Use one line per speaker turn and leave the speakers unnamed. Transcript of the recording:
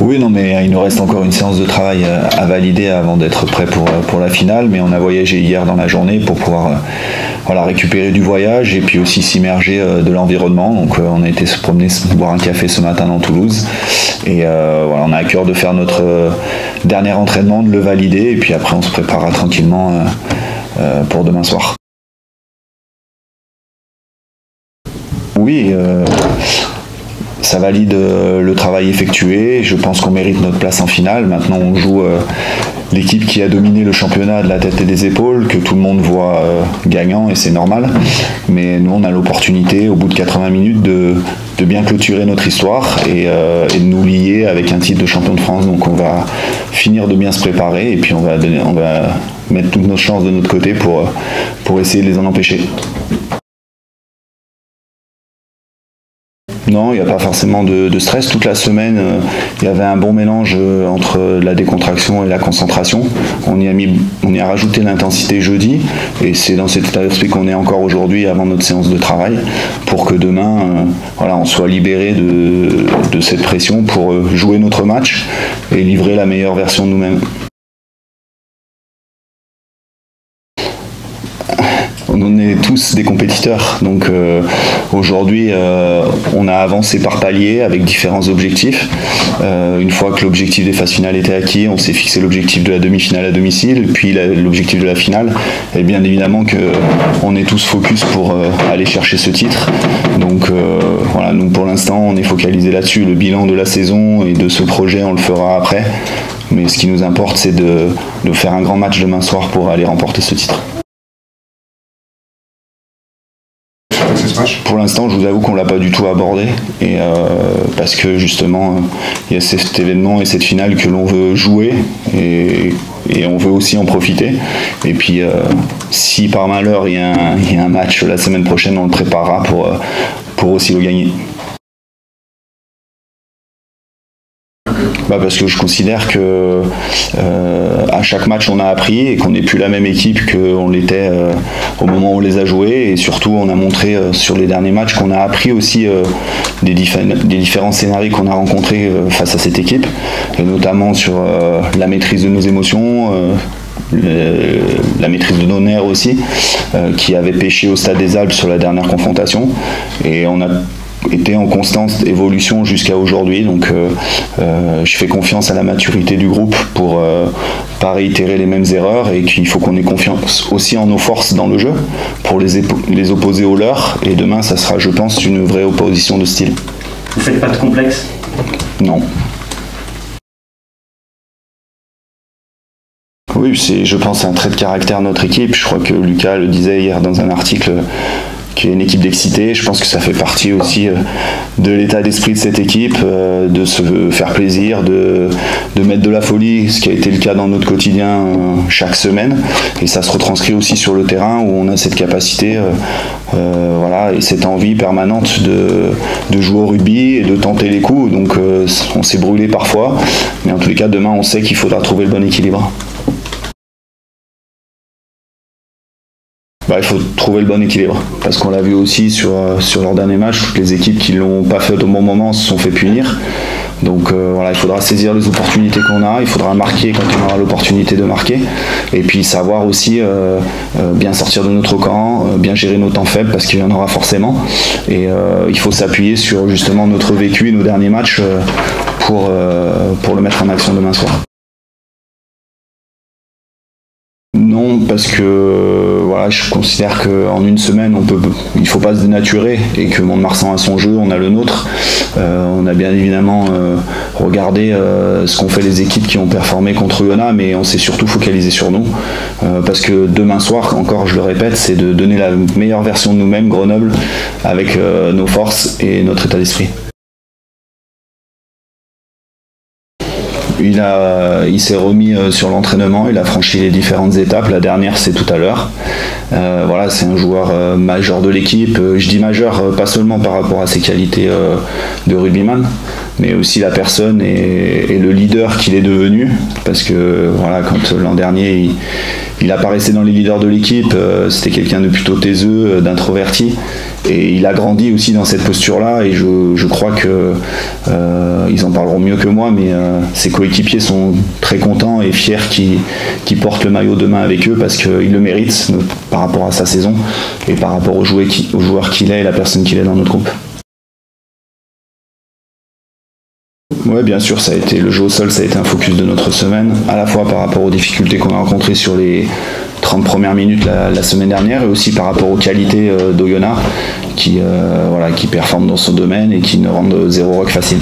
Oui, non, mais il nous reste encore une séance de travail à valider avant d'être prêt pour la finale. Mais on a voyagé hier dans la journée pour pouvoir récupérer du voyage et puis aussi s'immerger de l'environnement. Donc on a été se promener, boire un café ce matin dans Toulouse. Et on a à cœur de faire notre dernier entraînement, de le valider. Et puis après, on se préparera tranquillement pour demain soir. Oui, ça valide le travail effectué. Je pense qu'on mérite notre place en finale. Maintenant, on joue l'équipe qui a dominé le championnat de la tête et des épaules, que tout le monde voit gagnant, et c'est normal. Mais nous, on a l'opportunité, au bout de 80 minutes, de bien clôturer notre histoire et de nous lier avec un titre de champion de France. Donc on va finir de bien se préparer et puis on va mettre toutes nos chances de notre côté pour essayer de les en empêcher. Non, il n'y a pas forcément de stress. Toute la semaine, il y avait un bon mélange entre la décontraction et la concentration. On y a rajouté l'intensité jeudi, et c'est dans cet état d'esprit qu'on est encore aujourd'hui avant notre séance de travail, pour que demain, on soit libéré de cette pression pour jouer notre match et livrer la meilleure version de nous-mêmes. On est tous des compétiteurs, donc aujourd'hui on a avancé par paliers avec différents objectifs. Une fois que l'objectif des phases finales était acquis, on s'est fixé l'objectif de la demi-finale à domicile, puis l'objectif de la finale. Et bien évidemment qu'on est tous focus pour aller chercher ce titre. Donc nous pour l'instant on est focalisé là-dessus. Le bilan de la saison et de ce projet on le fera après. Mais ce qui nous importe, c'est de faire un grand match demain soir pour aller remporter ce titre. Pour l'instant, je vous avoue qu'on l'a pas du tout abordé, et parce que justement, il y a cet événement et cette finale que l'on veut jouer, et on veut aussi en profiter. Et puis, si par malheur il y a un match la semaine prochaine, on le préparera pour aussi le gagner. Parce que je considère que à chaque match on a appris et qu'on n'est plus la même équipe qu'on l'était au moment où on les a joués, et surtout on a montré sur les derniers matchs qu'on a appris aussi des différents scénarios qu'on a rencontrés face à cette équipe, et notamment sur la maîtrise de nos émotions, la maîtrise de nos nerfs aussi, qui avait pêché au Stade des Alpes sur la dernière confrontation, et on a été en constante évolution jusqu'à aujourd'hui. Donc je fais confiance à la maturité du groupe pour pas réitérer les mêmes erreurs, et qu'il faut qu'on ait confiance aussi en nos forces dans le jeu pour les opposer aux leurs, et demain ça sera, je pense, une vraie opposition de style.
Vous faites pas de complexe?
Non. Oui, je pense, un trait de caractère de notre équipe. Je crois que Lucas le disait hier dans un article, qui est une équipe d'excités. Je pense que ça fait partie aussi de l'état d'esprit de cette équipe, de se faire plaisir, de mettre de la folie, ce qui a été le cas dans notre quotidien chaque semaine. Et ça se retranscrit aussi sur le terrain, où on a cette capacité et cette envie permanente de jouer au rugby et de tenter les coups. Donc on s'est brûlé parfois, mais en tous les cas, demain on sait qu'il faudra trouver le bon équilibre. Il faut trouver le bon équilibre, parce qu'on l'a vu aussi sur leur dernier match, toutes les équipes qui ne l'ont pas fait au bon moment se sont fait punir. Donc il faudra saisir les opportunités qu'on a, il faudra marquer quand on aura l'opportunité de marquer, et puis savoir aussi bien sortir de notre camp, bien gérer nos temps faibles, parce qu'il y en aura forcément, et il faut s'appuyer sur justement notre vécu et nos derniers matchs pour le mettre en action demain soir. Non, parce que je considère qu'en une semaine, il ne faut pas se dénaturer, et que Mont-de-Marsan a son jeu, on a le nôtre. On a bien évidemment regardé ce qu'ont fait les équipes qui ont performé contre Oyonnax, mais on s'est surtout focalisé sur nous, parce que demain soir, encore je le répète, c'est de donner la meilleure version de nous-mêmes, Grenoble, avec nos forces et notre état d'esprit. Il s'est remis sur l'entraînement, il a franchi les différentes étapes. La dernière, c'est tout à l'heure. C'est un joueur majeur de l'équipe. Je dis majeur pas seulement par rapport à ses qualités de rugbyman, mais aussi la personne et le leader qu'il est devenu. Parce que quand l'an dernier il apparaissait dans les leaders de l'équipe, c'était quelqu'un de plutôt taiseux, d'introverti, et il a grandi aussi dans cette posture-là, et je crois que ils en parleront mieux que moi, mais ses coéquipiers sont très contents et fiers qu'il porte le maillot demain avec eux, parce qu'il le mérite par rapport à sa saison et par rapport au joueur qu'il est et la personne qu'il est dans notre groupe. Ouais, bien sûr, ça a été le jeu au sol, ça a été un focus de notre semaine, à la fois par rapport aux difficultés qu'on a rencontrées sur les 30 premières minutes la semaine dernière, et aussi par rapport aux qualités d'Oyonnax qui performent dans son domaine et qui ne rendent zéro rock facile.